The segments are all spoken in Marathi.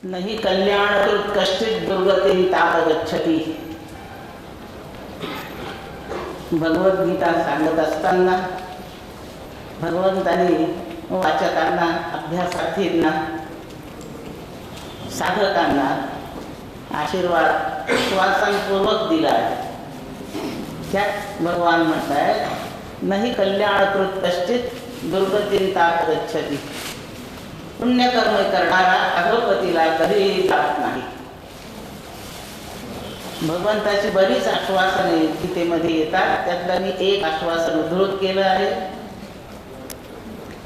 नहि कल्याणकृत कश्चित दुर्गती तात गच्छति. भगवद्गीता सांगत असताना भगवंतांनी वाचकांना, अभ्यासार्थींना, साधकांना आशीर्वाद श्वासांपूर्वक दिला आहे. त्यात भगवान म्हणतात नहि कल्याणकृत कश्चित दुर्गती तात गच्छति. पुण्यकर्म करणारा अधोगतीला कधीही जात नाही. भगवंताची बरीच आश्वासने गीतेमध्ये येतात. त्यातलं मी एक आश्वासन उद्धृत केलं आहे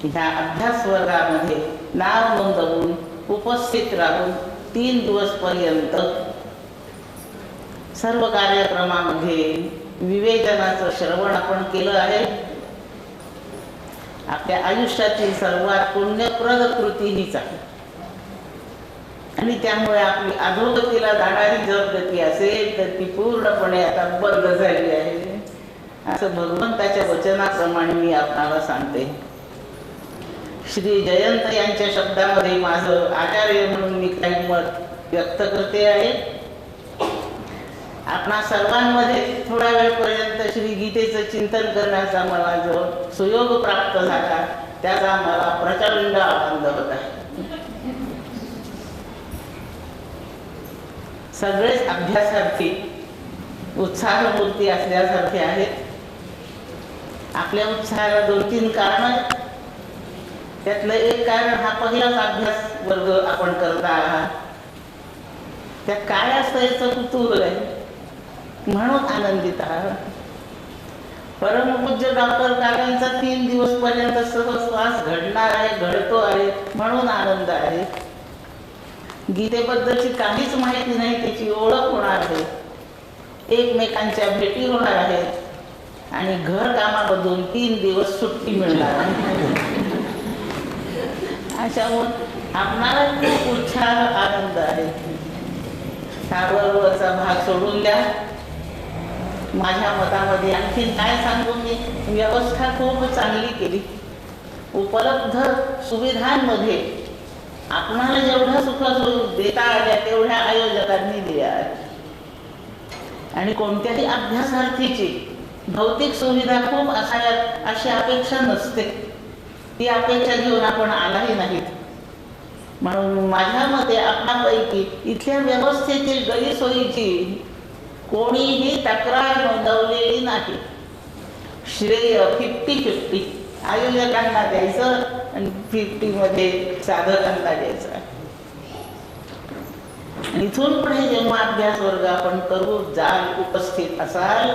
की ह्या अभ्यास वर्गामध्ये नाव नोंदवून उपस्थित राहून 3 दिवसपर्यंत सर्व कार्यक्रमामध्ये विवेचनाचं श्रवण आपण केलं आहे. आपल्या आयुष्याची सर्वात पुण्यप्रद कृती हीच आहे आणि त्यामुळे आपली अधोगतीला जाणारी जर गती असेल तर ती पूर्णपणे आता बंद झाली आहे असं भगवंताच्या वचनाप्रमाणे मी आपणाला सांगते. श्री जयंत यांच्या शब्दामध्ये माझं आचार्य म्हणून मी काही मत व्यक्त करते आहे. आपणा सर्वांमध्ये थोड्या वेळपर्यंत श्री गीतेचं चिंतन करण्याचा मला जो सुयोग प्राप्त झाला त्याचा मला प्रचंड आनंद होत आहे. सगळेच अभ्यासार्थी उत्साहमूर्ती असल्यासारखे आहेत. आपल्या उत्साहाला 2-3 कारण आहेत. त्यातलं एक कारण हा पहिलाच अभ्यास वर्ग आपण करता आहात. त्यात काय असतं याचं कुतूहल आहे म्हणून आनंदित आहात. परमपूज्य डॉक्टर काकांचा 3 दिवसपर्यंत सहस्वास घडणार आहे, घडतो आहे म्हणून आनंद आहे. गीतेबद्दलची काहीच माहिती नाही, त्याची ओळख होणार आहे, एकमेकांच्या भेटी होणार आहेत आणि घर कामामधून 3 दिवस सुट्टी मिळणार आहे. अशामुळे आपणाला खूप उत्साह आनंद आहे. त्याबरोबरचा भाग सोडून द्या. माझ्या मतामध्ये आणखी काय सांगू मी, व्यवस्था खूप चांगली केली. उपलब्ध सुविधांमध्ये आपणाला जेवढ्या सुखसोयी देता आल्या तेवढ्या आयोजकांनी दिल्या आहेत आणि कोणत्याही अभ्यासार्थीची भौतिक सुविधा खूप असाव्यात अशी अपेक्षा नसते. ती अपेक्षा घेऊन आपण आलाही नाहीत. म्हणून माझ्या मते आपणापैकी इथल्या व्यवस्थेतील गैरसोयीची कोणीही तक्रार नोंदवलेली नाही. श्रेय 50-50 आयोजकांना द्यायचं आणि 50मध्ये साधकांना द्यायचं. इथून पुढे जेव्हा अभ्यास वर्ग आपण करू जाल, उपस्थित असाल,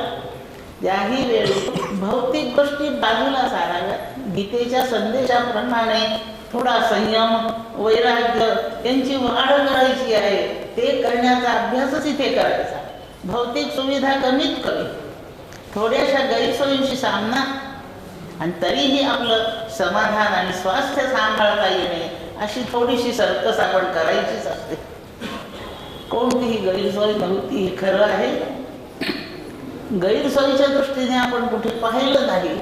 त्याही वेळी भौतिक गोष्टी बाजूला साराव्यात. गीतेच्या संदेशाप्रमाणे थोडा संयम, वैराग्य यांची वाढ करायची आहे. ते करण्याचा अभ्यासच इथे करायचा. भौतिक सुविधा कमीत कमी, थोड्याशा गैरसोयींशी सामना आणि तरीही आपलं समाधान आणि स्वास्थ्य सांभाळता येणे अशी थोडीशी सर्कस आपण करायचीच असते. कोणतीही गैरसोय नव्हती हे खरं आहे. गैरसोयीच्या दृष्टीने आपण कुठे पाहिलं नाही.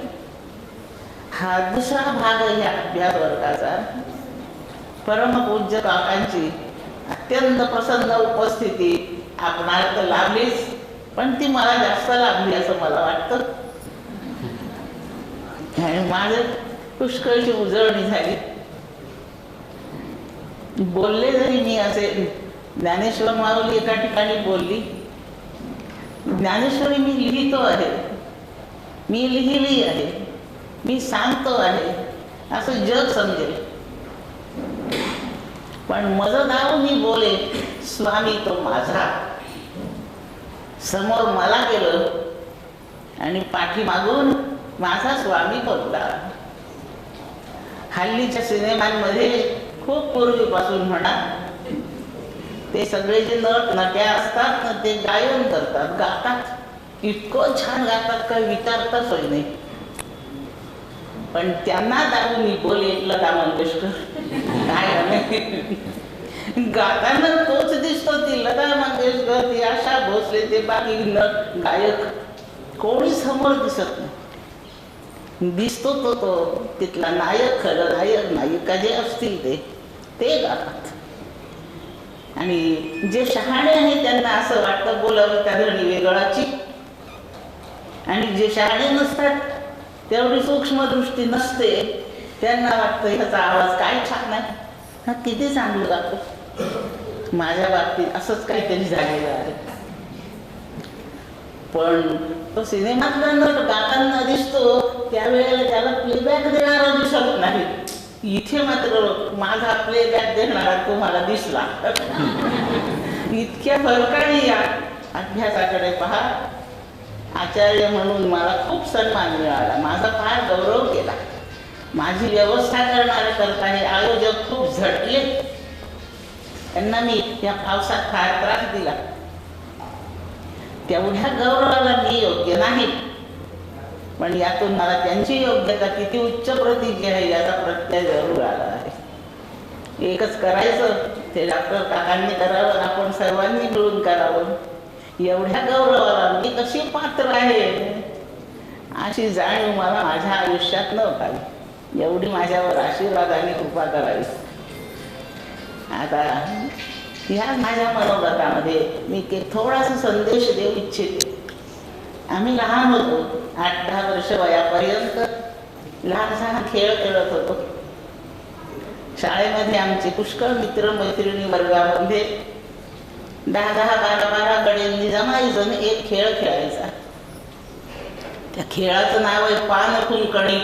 हा दुसरा भाग आहे या अभ्यास वर्गाचा. परमपूज्य काकांची अत्यंत प्रसन्न उपस्थिती आपणाला तर लाभलीच, पण ती मला जास्त लाभली असं मला वाटतं. आणि माझे पुष्कळची उजळणी झाली. बोलले जरी मी असे, ज्ञानेश्वर माऊली एका ठिकाणी बोलली, ज्ञानेश्वरी मी लिहितो आहे, मी लिहिली आहे, मी सांगतो आहे असं जग समजेल. पण माझं नाव मी बोले, स्वामी तो माझा. समोर मला गेलं आणि पाठीमागून माझा स्वामी बोलला. हल्लीच्या सिनेमांमध्ये खूप पूर्वीपासून म्हणा, ते सगळे जे नट नट्या असतात ना ते गायन करतात, गातात. इतकं छान गातात काय विचारता सोय नाही. पण त्यांना दारू मी बोले लता मंगेशकर काय गाताना तोच दिसतो, ती लता मंगेशकर, ती आशा भोसले, ते बाकी नट गायक कोणी समोर दिसत नाही. दिसतो तो तिथला नायक, खरं नायक नायिका जे असतील ते गातात. आणि जे शहाणे आहे त्यांना असं वाटतं बोलावं त्या धरणी वेगळाची, आणि जे शहाणे नसतात, तेवढी सूक्ष्म दृष्टी नसते, त्यांना वाटतं ह्याचा आवाज काय छान आहे, हा किती चांगलं गातो. माझ्या बाबतीत असंच काहीतरी झालेलं आहे. पण तो सिनेमातला नट गाताना दिसतो त्यावेळेला त्याला प्लेबॅक देणारा दिसत नाही. इथे मात्र माझा प्लेबॅक देणारा तुम्हाला दिसला. इतक्या फरकाने या अभ्यासाकडे पहा. आचार्य म्हणून मला खूप सन्मान मिळाला, माझा फार गौरव केला. माझी व्यवस्था करणारे करता हे आयोजक खूप झटले. त्यांना मी या पावसात फार त्रास दिला. तेवढ्या गौरवाला मी योग्य नाही, पण यातून मला त्यांची योग्यता किती उच्च प्रतीची आहे याचा प्रत्यय जरूर आला आहे. एकच करायचं ते डॉक्टर काकांनी करावं, आपण सर्वांनी मिळून करावं. एवढ्या गौरवाला मी कशी पात्र आहे अशी जाणीव मला माझ्या आयुष्यात नव्हती. एवढी माझ्यावर आशीर्वादाने कृपा करावी. आता ह्या माझ्या मनोगतामध्ये मी थोडासा संदेश देऊ इच्छिते. आम्ही लहान होतो, 8-10 वर्ष वयापर्यंत लहान सहान खेळ खेळत होतो. शाळेमध्ये आमचे पुष्कळ मित्र मैत्रिणी वर्गामध्ये 10-10, 12-12 गड्यांनी जमायचं एक खेळ खेळायचा. त्या खेळाचं नाव आहे पान कुंकणी.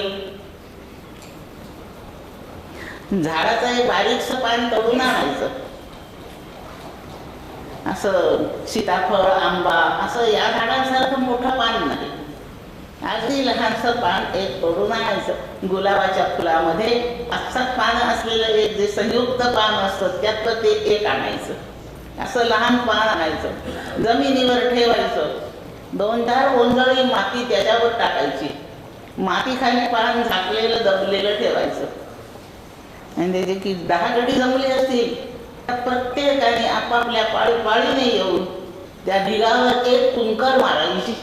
झाडाचं एक बारीकसं पान तोडून आणायचं. असं सीताफळ, आंबा असं या झाडासारखं मोठं पान नाही, अगदी लहानसं पान एक तोडून आणायचं. गुलाबाच्या फुलामध्ये 5-7 पानं असलेलं एक जे संयुक्त पान असतं त्यातलं ते एक आणायचं. असं लहान पान आणायचं, जमिनीवर ठेवायचं. 2-4 ओंजळी माती त्याच्यावर टाकायची. मातीखाली पान झाकलेलं दबलेलं ठेवायचं. आणि त्याचे की 10 गडी जमले असतील, प्रत्येकाने आपापल्या पाळीने येऊन त्या ढिगावर एक कुंकर मारायची.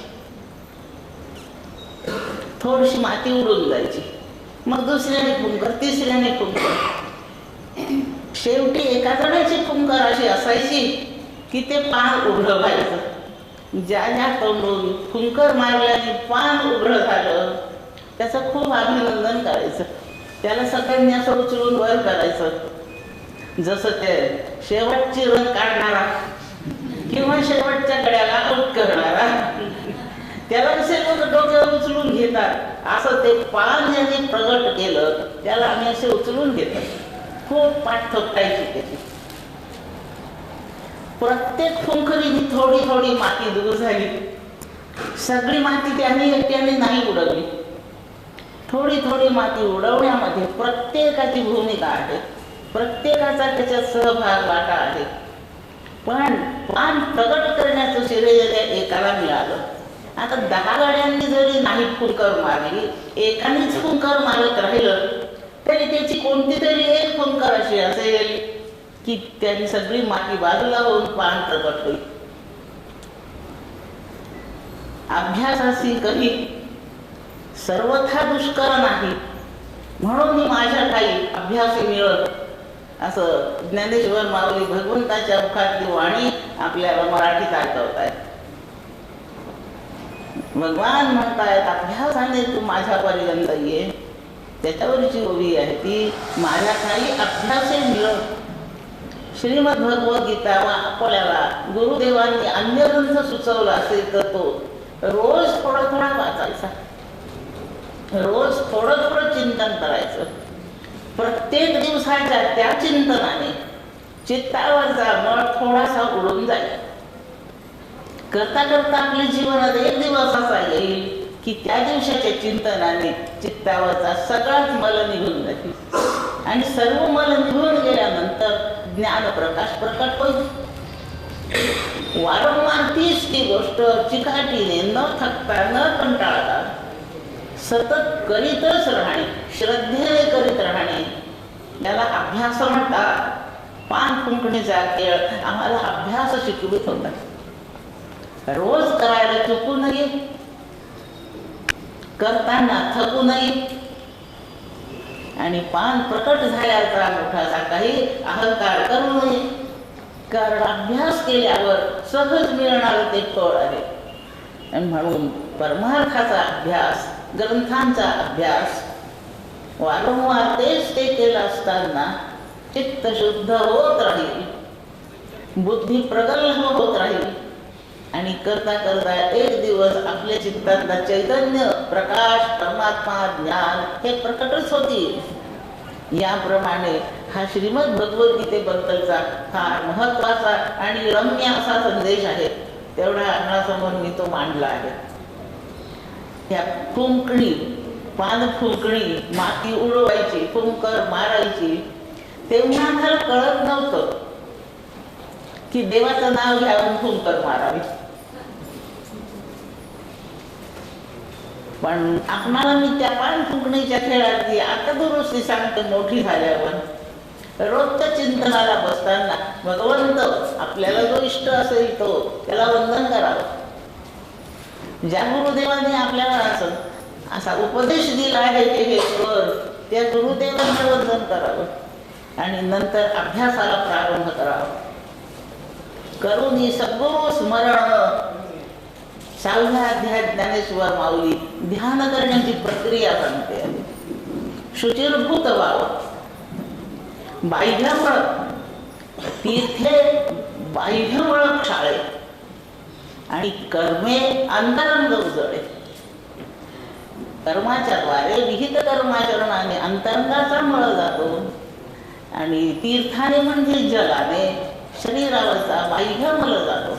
थोडीशी माती उडून जायची, मग दुसऱ्याने कुंकर, तिसऱ्याने कुंकर. शेवटी एका जणाची कुंकर अशी असायची की ते पान उघडं व्हायचं. ज्या ज्या तोंडून कुंकर मारल्याने पान उघडं झालं त्याचं खूप अभिनंदन करायचं. त्याला सगळ्यांनी असं उचलून वर करायचं. जसं ते शेवटची रन काढणारा किंवा शेवटच्या गड्याला आऊट करणारा, त्याला कसे लोक डोक्यावर उचलून घेतात, असं ते पान ज्याने प्रगट केलं त्याला आम्ही असे उचलून घेतो. खूप पाठ थोपटायची त्याची. प्रत्येक फुंकरीने थोडी थोडी माती दूर झाली. सगळी माती त्याने एकट्याने नाही उडवली. थोडी थोडी माती उडवण्यामध्ये प्रत्येकाची भूमिका आहे, प्रत्येकाचा त्याच्यात सहभाग वाटा आहे. पण पान प्रगट करण्याचं श्रेय त्या एकाला मिळालं. आता 10 गाड्यांनी जरी नाही फुंकर मारली, एकानेच फुंकर मारत राहिलं तरी त्याची कोणती तरी एक फुंकर अशी असेल की त्यांनी सगळी माती बाजूला होऊन पान प्रगट होईल. अभ्यासाची कधी सर्वथा दुष्कर नाही, म्हणून मी माझ्या काही अभ्यासी मिळत असं ज्ञानेश्वर माऊली भगवंताच्या मुखातली वाणी आपल्याला मराठीत ऐकवतायत. भगवान म्हणतायत अभ्यासाने तू माझ्यापर्यंत ये. त्याच्यावरची ओवी आहे ती माझ्या काही अभ्यासे मिळत. श्रीमद भगवद्गीता आपल्याला गुरुदेवांनी अन्य ग्रंथ सुचवला असेल तर तो रोज थोडा थोडा वाचायचा, रोज थोडं थोडं चिंतन करायचं. प्रत्येक दिवसाच्या त्या चिंतनाने चित्तावरचा मळ थोडासा उडून जाईल. करता करता आपल्या जीवनात एक दिवस असा येईल की त्या दिवसाच्या चिंतनाने चित्तावरचा सगळाच मल निघून जाईल आणि सर्व मल निघून गेल्यानंतर ज्ञान प्रकाश प्रकट होईल. वारंवार तीच ती गोष्ट चिकाटीने न थकता न कंटाळता सतत करीतच राहणे, श्रद्धेने करीत राहणे, याला अभ्यास म्हणतात. पान फुंकणीचा खेळ आम्हाला अभ्यास शिकवित होता. रोज करायला चुकू नये, करताना थकू नये आणि पान प्रकट झाल्याचा मोठासा काही अहंकार करू नये. कारण अभ्यास केल्यावर सहज मिळणारं ते फळ आहे. आणि म्हणून परमार्थाचा अभ्यास, ग्रंथांचा अभ्यास वारंवार तेच ते केलं असताना चित्त शुद्ध होत राहील, बुद्धी प्रगल्भ होत राहील आणि करता करता एक दिवस आपल्या चित्तातला चैतन्य, प्रकाश, परमात्मा, ज्ञान हे प्रकटच होतील. याप्रमाणे हा श्रीमद भगवद्गीतेबद्दलचा फार महत्वाचा आणि रम्य असा संदेश आहे. तेवढा आपणासमोर मी तो मांडला आहे. त्या फुंकणी, पान फुंकणी, माती उडवायची, फुंकर मारायची, तेव्हा मला कळत नव्हतं की देवाचं नाव घ्यावून फुंकर मारावी. पण आपणाला मी त्या पान फुंकणीच्या खेळातली आता दुरुस्ती सांगते. मोठी झाल्यावर रोजच्या चिंतनाला बसताना भगवंत आपल्याला जो इष्ट असेल तो त्याला वंदन करावं. ज्या गुरुदेवाने आपल्याला असा उपदेश दिला आहे की हे कर, त्या गुरुदेवांना वंदन करावं आणि नंतर अभ्यासाला प्रारंभ करावा. करून सद्गुरू स्मरण. 6व्या अध्यायात ज्ञानेश्वर माऊली ध्यान करण्याची प्रक्रिया सांगते. शुचिर्भूत व्हावं, बाह्यमळ तीर्थे बाह्यमळ क्षाळे आणि कर्मे अंतरंग उजळे. कर्माच्या द्वारे विहित कर्माचरणाने अंतरंगाचा मळ जातो आणि तीर्थाने म्हणजे जलाने शरीरावरचा बाह्यमळ जातो.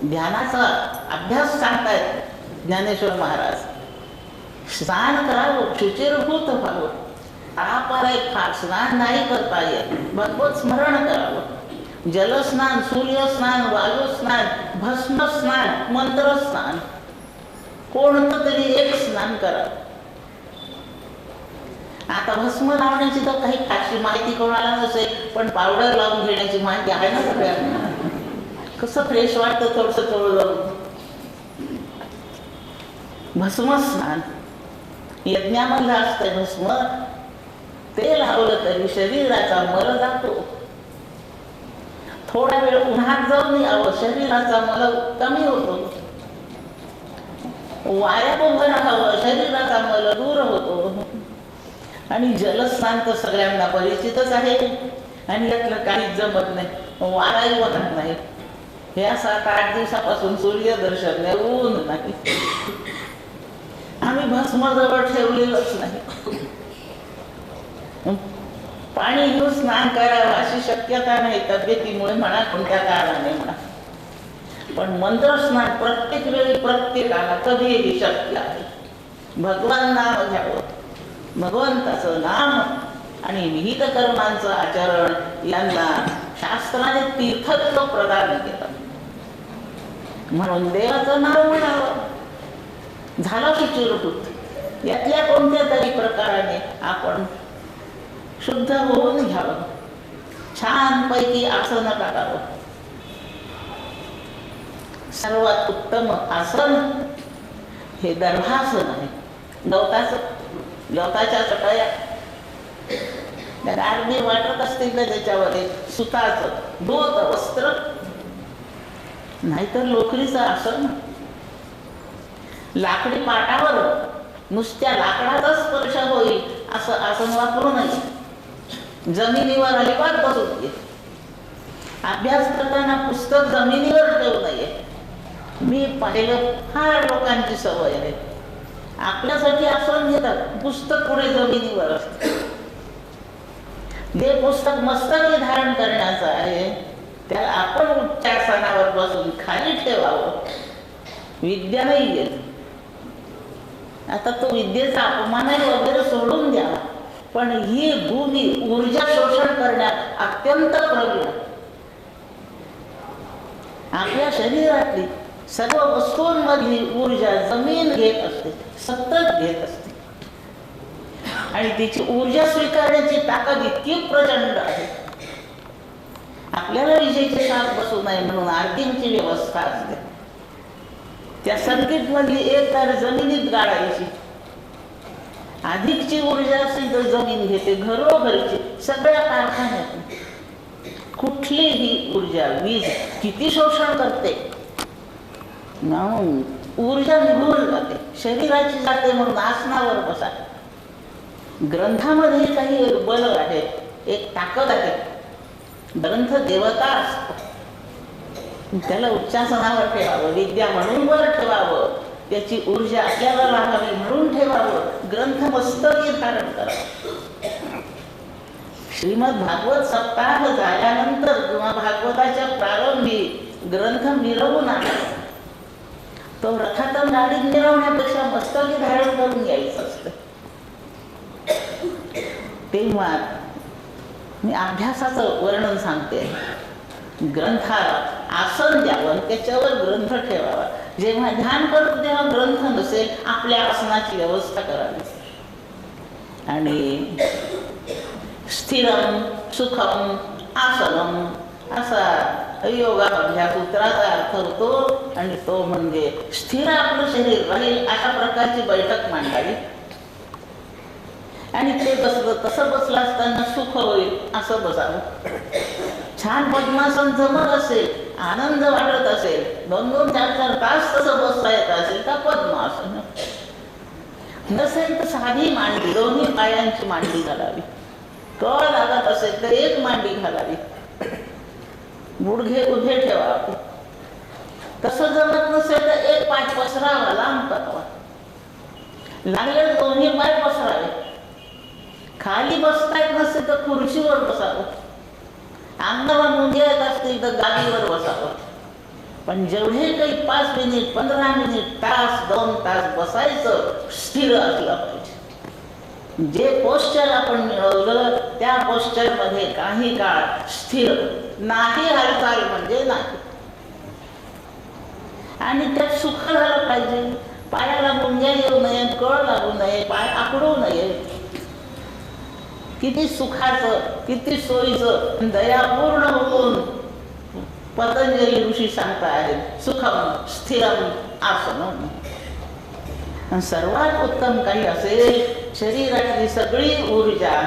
ध्यानाचा अभ्यास सांगतायत ज्ञानेश्वर महाराज. स्नान करावं, शुचिर्भूत व्हावं. तापाला फार स्नान नाही करता येत, भगवत स्मरण करावं. जलस्नान, सूर्यस्नान, वायुस्नान, भस्म स्नान, मंत्र स्नान, कोणतं तरी एक स्नान करावं. आता भस्म लावण्याची तर काही फारशी माहिती कोणाला नसेल, पण पावडर लावून घेण्याची माहिती आहे ना सगळ्यांना. कसं फ्रेश वाटतं थोडंसं थोडं. भस्म स्नान यज्ञामधलं असतं भस्म. ते लावलं तरी शरीराचा मल जातो. थोडा वेळ उन्हात जाऊन यावं, शरीराचा मल कमी होतो. वाऱ्यात उभं राहावं, शरीराचा मल दूर होतो. आणि जलस्नान तर सगळ्यांना परिचितच आहे आणि यातलं काहीच जमत नाही. वाराही वाहत नाही. ह्या 7-8 दिवसापासून सूर्यदर्शन नाही, ऊन नाही. आम्ही भस्मजवळ ठेवलेलंच नाही. पाणी घेऊन स्नान करावं अशी शक्यता नाही, तब्येतीमुळे म्हणा, कोणत्या कारणाने म्हणा. पण मंत्र स्नान प्रत्येक वेळी प्रत्येकाला कधीही शक्य आहे. भगवान नाम घ्यावं, भगवंताचं नाम आणि विहित कर्मांचं आचरण यांना शास्त्राने तीर्थत्व प्रदान केलं. म्हणून देवाचं नाव म्हणावं. झालं शुचिर्भूत. यातल्या कोणत्या तरी प्रकाराने आपण शुद्ध होऊन घ्यावं. छानपैकी आसन टाकावं. सर्वात उत्तम आसन हे दर्भासन आहे. गवताच्या चटया गारबी वाटत असतील ना, त्याच्यावर सुताचं धोत वस्त्र, नाहीतर लोकरीचं आसन. लाकडी पाटावर नुसत्या लाकडाचा स्पर्श होईल असं आसन वापरू नये. जमिनीवर अलिबाग बसू नये. अभ्यास करताना पुस्तक जमिनीवर ठेवू नये. मी पाहिलं फार लोकांची सवय आहे, आपल्यासाठी आसन घेतात, पुस्तक पुढे जमिनीवर असते. जे पुस्तक मस्तकी धारण करण्याचं आहे त्याला आपण उच्चासनावर बसून खाली ठेवावं. विद्या नाही येत. आता तो विद्येचा अपमान वगैरे सोडून द्या, पण ही भूमी ऊर्जा शोषण करण्यात अत्यंत प्रवीण. आपल्या शरीरातली सर्व वस्तूंमधली ऊर्जा जमीन घेत असते, सतत घेत असते. आणि तिची ऊर्जा स्वीकारण्याची ताकद इतकी प्रचंड आहे. आपल्याला विजेचे शाप बसू नये म्हणून आर्थिंगची व्यवस्था असते. त्या सर्किट मधली एक तार जमिनीत गाडायची. अधिकची ऊर्जा असेल तर जमीन घेते. घरोघरची, सगळ्या कारखान्यात कुठं कुठलीही ऊर्जा, वीज किती शोषण करते, ऊर्जा निघून जाते, शरीराची जाते. म्हणून आसनावर बसा. ग्रंथामध्ये काही एक बल आहे, एक ताकद आहे. ग्रंथ देवता असतो, त्याला उच्चासनावर ठेवावं, विद्या म्हणून वर ठेवावं, त्याची ऊर्जा आपल्याला लाभावी म्हणून ठेवावं. ग्रंथ मस्तकी धारण करावं. श्रीमद भागवत सप्ताह झाल्यानंतर किंवा भागवताच्या प्रारंभी ग्रंथ मिरवून आणावा. तो रथातून गाडीत मिरवण्यापेक्षा मस्तकी धारण करून यायचं असतं. तेव्हा मी अभ्यासाचं वर्णन सांगते. ग्रंथाला आसन द्यावं, त्याच्यावर ग्रंथ ठेवावा. जेव्हा ध्यान करतो तेव्हा ग्रंथ नसेल, आपल्या आसनाची व्यवस्था करावी. आणि स्थिरम सुखम आसनम असा योगामधल्या सूत्राचा अर्थ होतो. आणि तो म्हणजे स्थिर आपलं शरीर राहील अशा प्रकारची बैठक मांडावी. आणि ते बसलं तसं बसलं असताना सुख होईल असं बसावं. छान पद्मासन जमत असेल, आनंद वाटत असेल, 2-2, 4-4 तास तसं बसता येत असेल तर पद्मासन. नसेल तर साधी मांडी, दोन्ही पायांची मांडी घालावी. कळ लागत असेल तर एक मांडी घालावी. गुडघे उभे ठेवावे. तसं जमत नसेल तर एक पाय पसरावा, लांब करावा. लागले दोन्ही पाय पसरावे. खाली बसता येत नसेल तर खुर्चीवर बसावं. अंगाला मुंग्या येत असतील तर गादीवर बसावं. पण जेवढे काही 5 मिनिट, 15 मिनिट, तास, 2 तास बसायचं, स्थिर असलं पाहिजे. जे पोस्चर आपण मिळवलं त्या पोस्चरमध्ये काही काळ स्थिर, नाही हालचाल म्हणजे नाही. आणि त्यात सुख झालं पाहिजे. पायाला मुंग्या येऊ नये, कळ लागू नये, पाय आकडू नये. किती सुखाचं, किती सोयीचं, दयापूर्ण होऊन पतंजली ऋषी सांगता आहेत, सुखम स्थिरम आसनम. सर्वात उत्तम काही असेल, शरीरातली सगळी ऊर्जा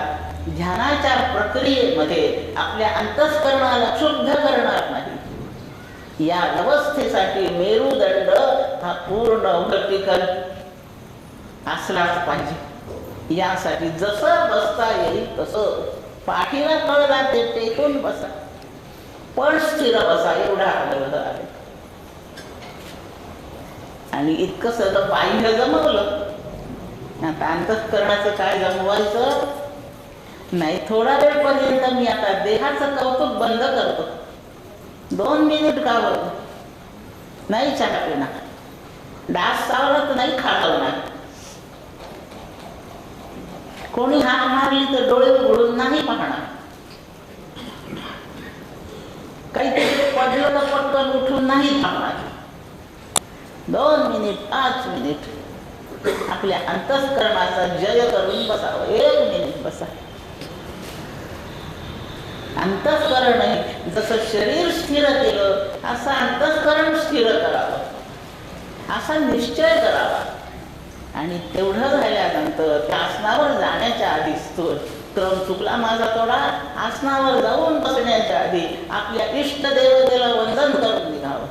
ध्यानाच्या प्रक्रियेमध्ये आपल्या अंतःकरणाला शुद्ध करणार नाही. या व्यवस्थेसाठी मेरुदंड हा पूर्ण व्हर्टिकल असलाच पाहिजे. यासाठी जसं बसता येईल तसं पाठीला कळला ते टेकून बसा, पण स्थिर बसा, एवढा आग्रह आहे. आणि इतकं सगळं बाह्य जमवलं, आता अंतःकरणाचं काय जमवायचं नाही. थोडा वेळ पर्यंत मी आता देहाचं कौतुक बंद करतो. 2 मिनिट का बघ, नाही चहा पिणार, डास चावला तर नाही खावणार, कोणी हाक मारली तर डोळे उघडून नाही पाहणार, काहीतरी पडलं तर पटकन उठून नाही थांबणार. 2 मिनिट, 5 मिनिट आपल्या अंतःकरणाचा जय करून बसावं. 1 मिनिट बसा. अंतःकरण जसं शरीर स्थिर केलं असं अंतःकरण स्थिर करावं, असा निश्चय करावा. आणि तेवढं झाल्यानंतर त्या आसनावर जाण्याच्या आधीच तो क्रम चुकला माझा थोडा, आसनावर जाऊन बसण्याच्या आधी आपल्या इष्ट देवतेला वंदन करून निघावं.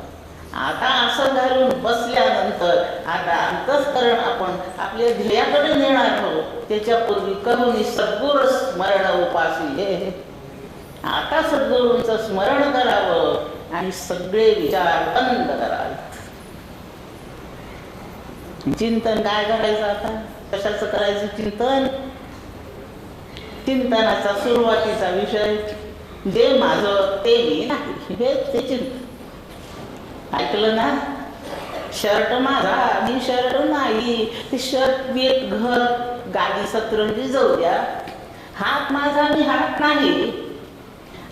आता असं घालून बसल्यानंतर आता अंतःकरण आपण आपल्या ध्येयाकडे नेणार आहोत. त्याच्यापूर्वी करून सद्गुरू स्मरण उपासी. आता सद्गुरूंचं स्मरण करावं आणि सगळे विचार बंद करावे. चिंतन काय करायचं, आता कशाचं करायचं चिंतन? चिंतनाचा सुरुवातीचा विषय जे माझं ते मी नाही, हे ते चिंतन. ऐकलं ना? शर्ट माझा, मी शर्ट नाही, ते शर्ट बीट घर गादी सतरंजी जाऊ द्या. हात माझा, मी हात नाही,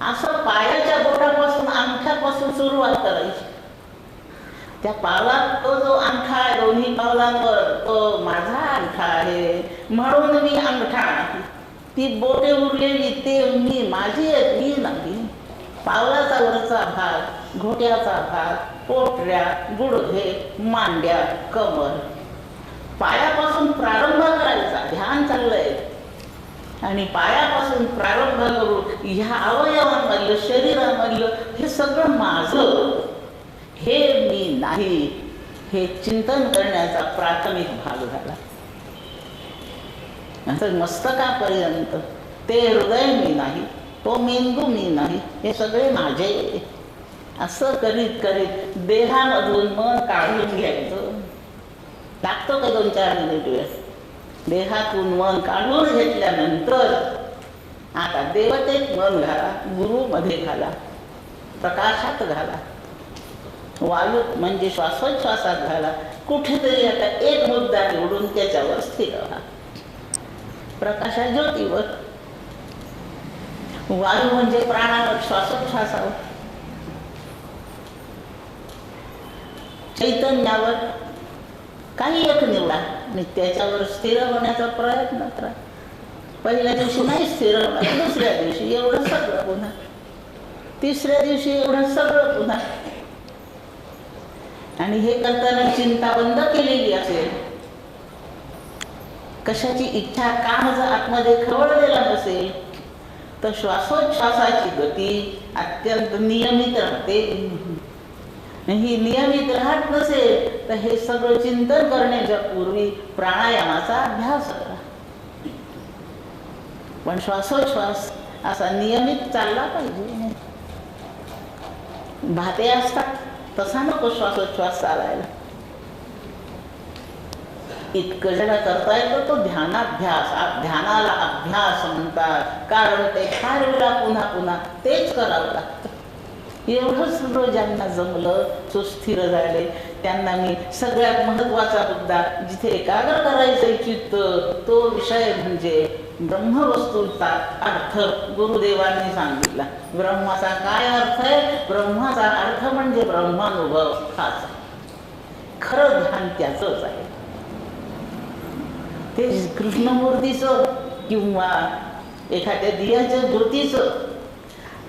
असं पायाच्या बोटापासून अंगठ्यापासून सुरुवात करायची. त्या पावलात तो जो अंगठा आहे, दोन्ही पावलांवर तो माझा अंगठा आहे म्हणून मी अंगठा नाही. ती बोटे उरलेली ते मी, माझी आहेत, मी नाही. पावलाचा वरचा भाग, घोट्याचा भाग, पोटऱ्या, गुडघे, मांड्या, कमर, पायापासून प्रारंभ करायचा. ध्यान चाललंय, आणि पायापासून प्रारंभ करून ह्या अवयवांमधलं, शरीरामधलं हे सगळं माझं, हे मी नाही, हे चिंतन करण्याचा प्राथमिक भाग झाला. असं मस्तकापर्यंत ते हृदय मी नाही, तो मेंदू मी नाही, हे सगळे माझे. असं करीत करीत देहामधून मन काढून घ्यायचं. लागतो का 2-4 मिनिट वेळ? देहातून मन काढून घेतल्यानंतर आता देवतेत मन घाला, गुरुमध्ये घाला, प्रकाशात घाला, वायू म्हणजे श्वासोच्छ्वासात घाला. कुठेतरी आता एक मुद्दा निवडून त्याच्यावर स्थिर व्हा. प्रकाशा ज्योतीवर, वायू म्हणजे प्राणावर, श्वासोच्छ्वासावर, चैतन्यावर काही एक निवडा आणि त्याच्यावर स्थिर होण्याचा प्रयत्न करा. पहिल्या दिवशी नाही स्थिर होणार, दुसऱ्या दिवशी एवढं सगळं पुन्हा, तिसऱ्या दिवशी एवढं सगळं पुन्हा. आणि हे करताना चिंता बंद केलेली असेल, कशाची इच्छा काम जर आतमध्ये खवळलेला नसेल, तर श्वासोच्छ्वासाची गती अत्यंत नियमित राहते. ही नियमित राहत नसेल तर हे सगळं चिंतन करण्याच्या पूर्वी प्राणायामाचा अभ्यास करा. पण श्वासोच्छ्वास असा नियमित चालला पाहिजे. भाते असतात तसा नको श्वासोच्छ्वास चालायला. इतकं ज्याला करता येतो तो ध्यानाभ्यास, ध्यानाला अभ्यास म्हणतात. कारण ते फार वेळा पुन्हा पुन्हा तेच करावं लागतं. एवढं सगळं ज्यांना जमलं, सुस्थिर झाले, त्यांना मी सगळ्यात महत्त्वाचा मुद्दा जिथे एकाग्र करायचं चित्त, तो विषय म्हणजे ब्रह्मवस्तूचा अर्थ गुरुदेवांनी सांगितला. ब्रह्माचा काय अर्थ आहे? ब्रह्माचा अर्थ म्हणजे ब्रह्मानुभव हाच. खरं ध्यान त्याचंच आहे. ते कृष्णमूर्तीचं किंवा एखाद्या दिव्याच्या ज्योतीचं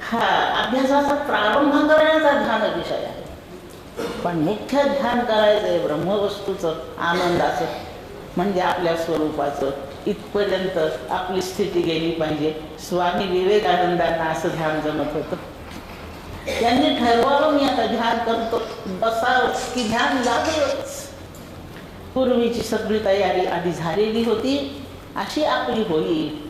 हा अभ्यासाचा प्रारंभ करण्याचा ध्यान विषय आहे. पण मुख्य ध्यान करायचं आहे ब्रह्मवस्तूचं, आनंदाचं, म्हणजे आपल्या स्वरूपाचं. इथपर्यंत आपली स्थिती गेली पाहिजे. स्वामी विवेकानंदांना असं ध्यान जमत होतं. त्यांनी ठरवावं मी आता ध्यान करतो, बसावं की ध्यान लागलंच. पूर्वीची सगळी तयारी आधी झालेली होती, अशी आपली होईल.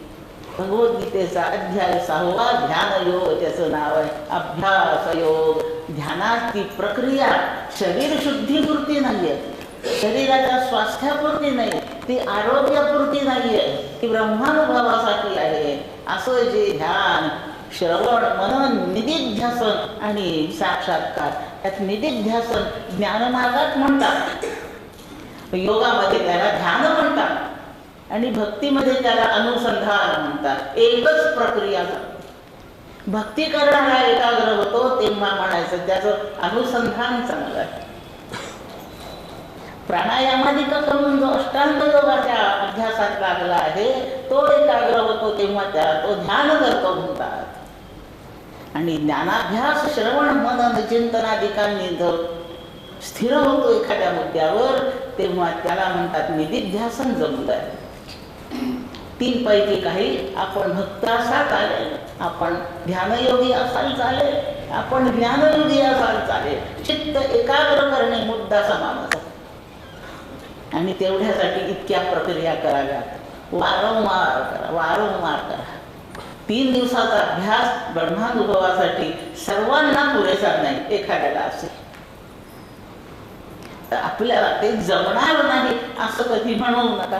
भगवद्गीतेचा अध्याय 6वा ध्यान योग, त्याचं नाव आहे अभ्यास योग. ध्यानात ती प्रक्रिया शरीर शुद्धीपुरती नाहीये, शरीराच्या स्वास्थ्यापुरती नाही, ती आरोग्यापुरती नाहीये, ती ब्रह्मानुभवासाठी आहे. असं जे ध्यान, श्रवण, मनन, निदिध्यासन आणि साक्षात्कार, त्यात निदिध्यासन ज्ञानमार्गात म्हणतात, योगामध्ये त्याला ध्यान म्हणतात आणि भक्तीमध्ये त्याला अनुसंधान म्हणतात. एकच प्रक्रिया. भक्ती करणारा एकाग्र होतो तेव्हा म्हणायचं त्याचं अनुसंधान चांगलं आहे. प्राणायामादिक करून जो अष्टांग योगाच्या अभ्यासात लागला आहे तो एकाग्र होतो तेव्हा त्याला तो ध्यान करतो म्हणतात. आणि ज्ञानाभ्यास, श्रवण, मनन, चिंतनादिकांनी जो स्थिर होतो एखाद्या मुद्द्यावर तेव्हा त्याला म्हणतात निदिध्यासन जमलं आहे. 3 पैकी काही आपण भक्त असाल चालेल, आपण ध्यानयोगी असाल चालेल, आपण ज्ञानयोगी असाल चालेल. चित्त एकाग्र करणे मुद्दा समानाचा. आणि तेवढ्यासाठी इतक्या प्रक्रिया कराव्यात. वारंवार करा, वारंवार करा. 3 दिवसाचा अभ्यास ब्रह्मानुभवासाठी सर्वांना पुरेसा नाही, एखाद्याला असेल तर आपल्याला ते जमणार नाही असं कधी म्हणू नका.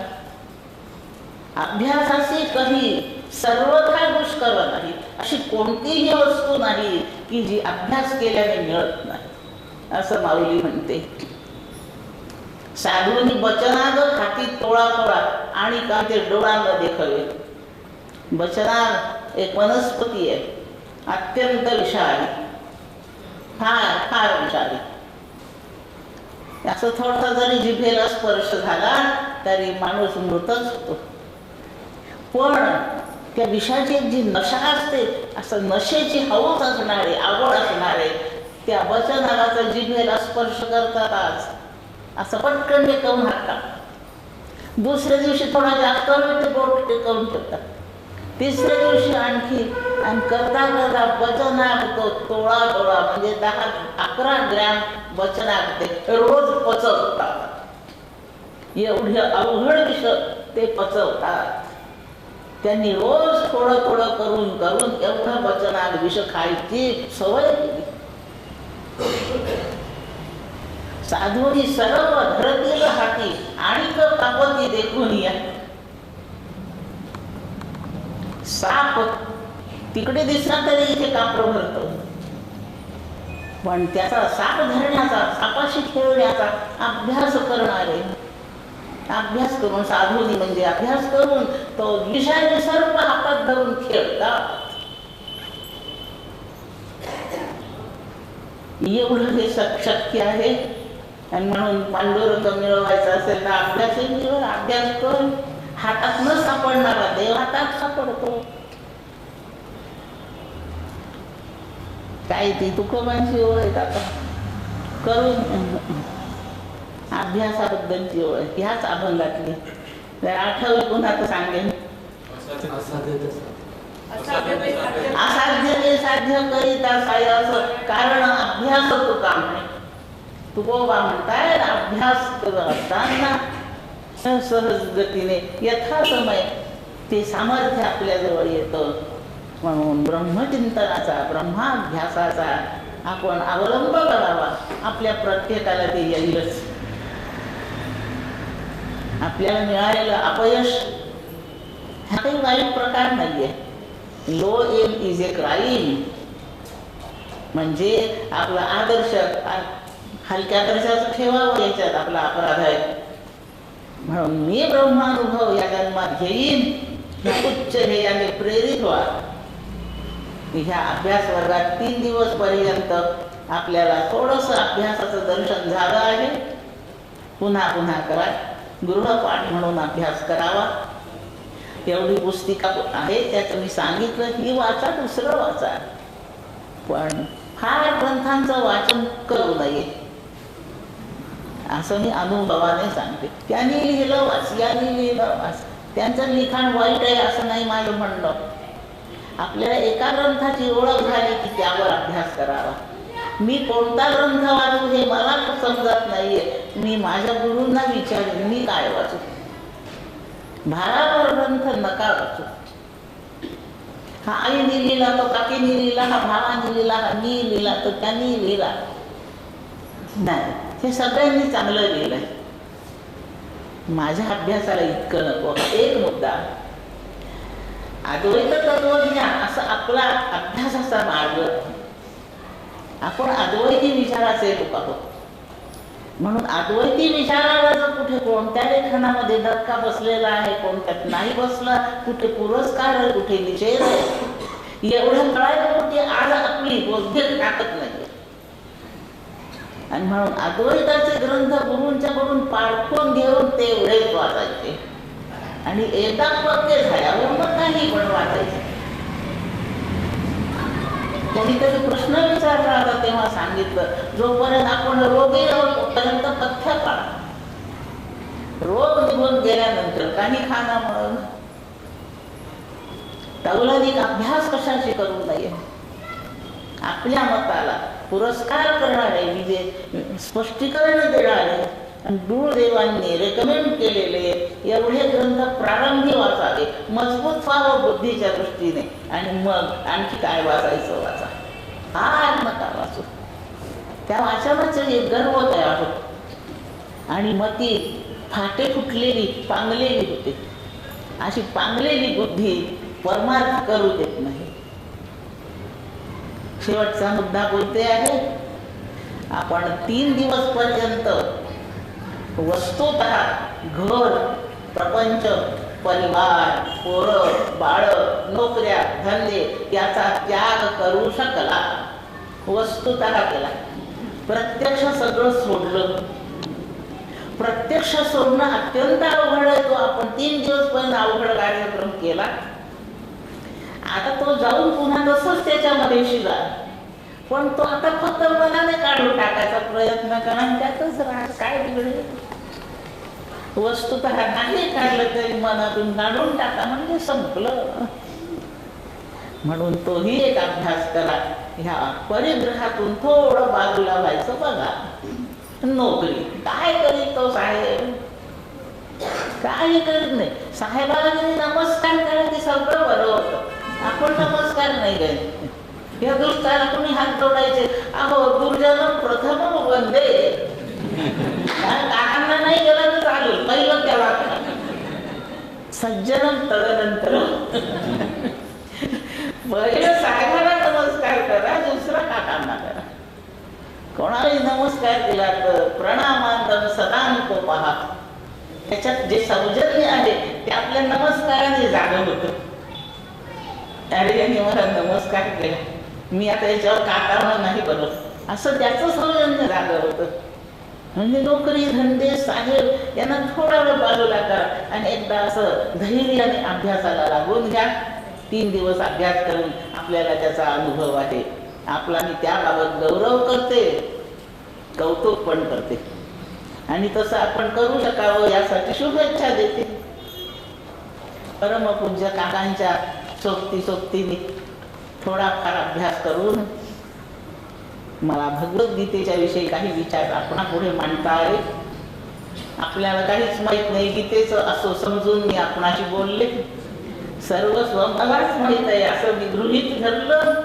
अभ्यासाची कधी सर्वथा दुष्कर नाही. अशी कोणतीही वस्तू नाही की जी अभ्यास केल्याने मिळत नाही, असं माऊली म्हणते. साधूंनी बचनाग खाती तोळा तोळा आणि का ते डोळा न देखावे. बचनाग एक वनस्पती आहे, अत्यंत विषारी, फार फार विषारी. असं थोडसा जरी जिभेला स्पर्श झाला तरी माणूस मृतच होतो. पण त्या विषाची जी नशा असते, असं नशेची हौस असणारे, आवड असणारे त्या बचनागाचा जिभेला स्पर्श करतातच. असं पटकन टेकवून हातात, दुसऱ्या दिवशी थोडा जास्त वेळ ते बोट टेकवून ठेवतात. तिसऱ्या दिवशी आणखी, आणि करता करता बचनाक तो तोळा तोळा म्हणजे 10-11 ग्रॅम बचनाक ते रोज पचवतात. एवढे अवघड विष ते पचवतात. त्यांनी रोज थोडं थोडं करून करून एवढं बचनाक विष खायची सवय केली. साधूनी सर्व धरतील हाती आणि कापती देखून या. साप तिकडे दिसला तरी इथे कापर भरतो, पण त्याचा साप धरण्याचा, सापाशी खेळण्याचा अभ्यास करणारे, अभ्यास करून साधूनी म्हणजे अभ्यास करून तो विषारी सर्प हातात धरून खेळतात. एवढं हे शक्य आहे. आणि म्हणून पांडुरंग मिळवायचा असेल ना अभ्यासही मिळव, अभ्यास कर. हातात न सापडणारा देव हातात सापडतो. काय ती तुकोबांची ओळ आहे आता करून अभ्यासाबद्दलची ओळ ह्याच अभंगातली. जर आठवली पुन्हा तर सांगेन. असाध्य ते साध्य करीता साय असं कारण अभ्यास तुका म्हणे. तुकोबा म्हणताय अभ्यास करत असताना सहज गतीने यथासमय ते सामर्थ्य आपल्याजवळ येतं. म्हणून ब्रह्मचिंतनाचा, ब्रह्माभ्यासाचा आपण अवलंब करावा. आपल्या प्रत्येकाला ते येईलच. आपल्याला मिळालेलं अपयश हा काही वाईट प्रकार नाहीये. Low aim is a crime. म्हणजे आपला आदर्श हलक्या दर्जाचं ठेवावं, याच्यात आपला अपराध आहे. म्हणून मी ब्रह्मानुभव या जन्मात घेईन, उच्च ध्येयाने प्रेरित व्हा. ह्या अभ्यास वर्गात 3 दिवस पर्यंत आपल्याला थोडंसं अभ्यासाचं दर्शन झालं आहे. पुन्हा पुन्हा करा. गृहपाठ म्हणून अभ्यास करावा. एवढी पुस्तिका आहे, त्याचं मी सांगितलं, ही वाचा, दुसरं वाचा. पण फार ग्रंथांचं वाचन करू नये असं मी अनुभवाने सांगते. त्यांनी लिहिलं वाच, यांनी लिहिलं वाच. त्यांचं लिखाण वाईट आहे असं नाही माझं म्हणणं. आपल्याला एका ग्रंथाची ओळख झाली की त्यावर अभ्यास करावा. मी कोणता ग्रंथ वाचू हे मला समजत नाहीये. मी माझ्या गुरूंना विचारेन मी काय वाचू. भारावर ग्रंथ नका वाचू. हा आईने लिहिला, तो काकीने लिहिला, हा भावाने लिहिला, हा मी लिहिला, तो त्यांनी लिहिला. नाही, हे सगळ्यांनी चांगलं लिहिलंय. माझ्या अभ्यासाला इतकं नको. एक मुद्दा, अद्वैत तत्वज्ञान असं आपला अभ्यासाचा मार्ग. आपण अद्वैती विचाराचे लोक आहोत. म्हणून अद्वैती विचाराला जर कुठे कोणत्या लेखनामध्ये धक्का बसलेला आहे, कोणत्यात नाही बसला, कुठे पुरस्कार आहे, कुठे निषेध आहे, एवढं कळायला कुठे आज आपली बौद्धिक ताकद नाही. आणि म्हणून अद्वैताचे ग्रंथ गुरूंच्याकडून पाठवून घेऊन ते एवढेच वाचायचे. आणि एकदा पक्के झाल्यावर मग काही पण वाचायचे. कोणीतरी प्रश्न विचारला होता तेव्हा सांगितलं, जोपर्यंत आपण रोगी आहोत तोपर्यंत पथ्य पाळा. रोग निघून गेल्यानंतर काही खाना मग तौलनिक अभ्यास कशाशी करू नये. आपल्या मताला पुरस्कार करणारे, म्हणजे स्पष्टीकरण देणारे, गुरुदेवांनी रेकमेंड केलेले एवढे ग्रंथ प्रारंभी वाचावे, मजबूत व्हावं बुद्धीच्या दृष्टीने. आणि मग आणखी काय वाचायचं वाचा. फार नका वाचू. त्या वाचनाचं एक गर्व तयार होतो. आणि मग ती फाटे फुटलेली, पांगलेली होते. अशी पांगलेली बुद्धी परमार्थ करू देत नाही. शेवटचा मुद्दा बोलते आहे. आपण 3 दिवस पर्यंत वस्तुतः घर, प्रपंच, परिवार, पोरं, बाळ, नोकऱ्या, धंदे याचा त्याग करू शकला. वस्तुतः केला. प्रत्यक्ष सगळं सोडलं. प्रत्यक्ष सोडणं अत्यंत अवघड आहे. तो आपण 3 दिवस पर्यंत अवघड कार्यक्रम केला. आता तो जाऊन पुन्हा तसंच त्याच्यामध्ये शिरा. पण तो आता फक्त मनाने काढून टाकायचा प्रयत्न करा. त्यातच राहा. काय बिघडले. वस्तुतः नाही काढलं तरी मनातून काढून टाका म्हणजे संपलं. म्हणून तोही एक अभ्यास करा. ह्या परिग्रहातून थोडं बाजूला व्हायचं बघा. नोकरी काय करीत तो साहेब? काही करीत नाही. साहेबाला जरी नमस्कार केला की सगळं बरं होतं. आपण नमस्कार नाही करीत. या दुष्टाला कोणी हात जोडायचे, अहो दुर्जनम प्रथम वंदे. काकांना नाही गेलं तर चालेल, पहिलं त्याला सज्जनम तदनंतर. पहिलं साहेबाला नमस्कार करा, दुसरा काकांना करा. कोणालाही नमस्कार केला तर प्रणामांतम सदांकोपहा. त्याच्यात जे सौजन्य आहे ते आपल्या नमस्काराने जागं होतं. अरे यांनी मला नमस्कार केला, मी आता याच्यावर काकांना नाही बनवत, असं त्याचं सौजन्य जागं होतं. म्हणजे नोकरी धंदे साहेब यांना थोडा वेळ बाजूला करा आणि एकदा असं धैर्याने अभ्यासाला लागून घ्या. 3 दिवस अभ्यास करून आपल्याला त्याचा अनुभव आहे. आपला मी त्याबाबत गौरव करते, कौतुक पण करते आणि तसं आपण करू शकावं यासाठी शुभेच्छा देते. परमपूज्य काकांच्या सोबतीने थोडाफार अभ्यास करून मला भगवद्गीतेच्या विषयी काही विचार आपणापुढे मांडता आले. आपल्याला काहीच माहित नाही गीतेचं असं समजून मी आपणाशी बोलले. सर्वस्व मलाच माहित आहे असं मी गृहीत धरलं.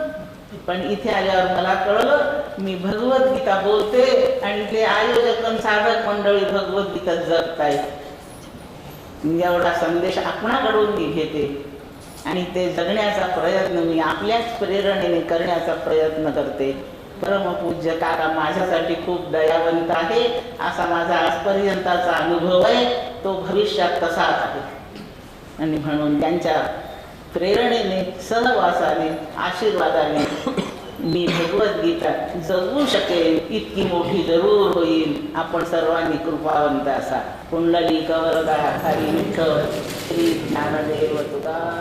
पण इथे आल्यावर मला कळलं मी भगवद्गीता बोलते आणि ते आयोजक आणि साधक मंडळी भगवद्गीता जगतायत. एवढा संदेश आपणाकडून मी घेते आणि ते जगण्याचा प्रयत्न मी आपल्याच प्रेरणेने करण्याचा प्रयत्न करते. परमपूज्य काका माझ्यासाठी खूप दयावंत आहे, असा माझा आजपर्यंतचा अनुभव आहे. तो भविष्यात तसाच आहे आणि म्हणून त्यांच्या प्रेरणेने, सहवासाने, आशीर्वादाने मी भगवद्गीता जगू शकेन इतकी मोठी जरूर होईल. आपण सर्वांनी कृपावंत असा. कुंडलिक वरदा हरी विठ्ठल श्री ज्ञानदेव तुकाराम.